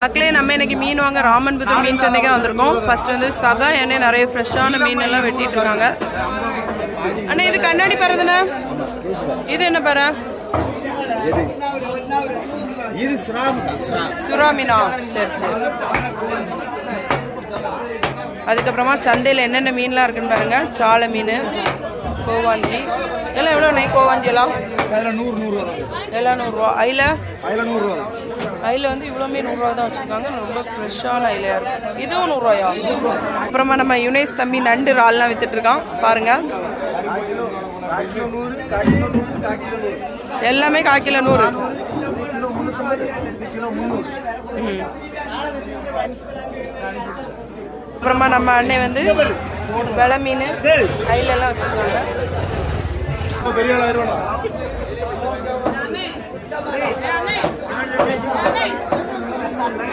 மக்களே நம்ம இன்னைக்கு மீன் வாங்க ராமன்புதூர் மீன் சந்தைக்கு வந்திருக்கோம். ஃபர்ஸ்ட் வந்து சகா எண்ணெய் நிறைய ஃப்ரெஷ்ஷான மீன் எல்லாம் வெட்டிட்டு இருக்காங்க. அண்ணா இது கண்ணாடி பறதுண்ணா, இது என்ன பற? இது சுறா மீனா? சரி சரி. அதுக்கப்புறமா சந்தையில் என்னென்ன மீன்லாம் இருக்குன்னு பாருங்க. சாலை மீன், கோவாஞ்சி எல்லாம் எவ்வளோ நெய்? கோவாஞ்சி எல்லாம் எல்லாம் 100 எல்லாம் 100 ரூபா. ஐல 100 ஐல வந்து இவ்வளோமே 100 ரூபா தான் வச்சுருக்காங்க. ரொம்ப ஃப்ரெஷ்ஷான ஐலையாக இருக்கும். இதுவும் 100 ரூபாயா? அப்புறமா நம்ம யுனேஸ் தம்பி நண்டு இறால்லாம் வித்துட்டு இருக்கான் பாருங்க. எல்லாமே 1/4 கிலோ 100. அப்புறமா நம்ம அண்ணே வந்து வெலை மீன் ஐலெல்லாம் வச்சுருக்காங்க. பெரிய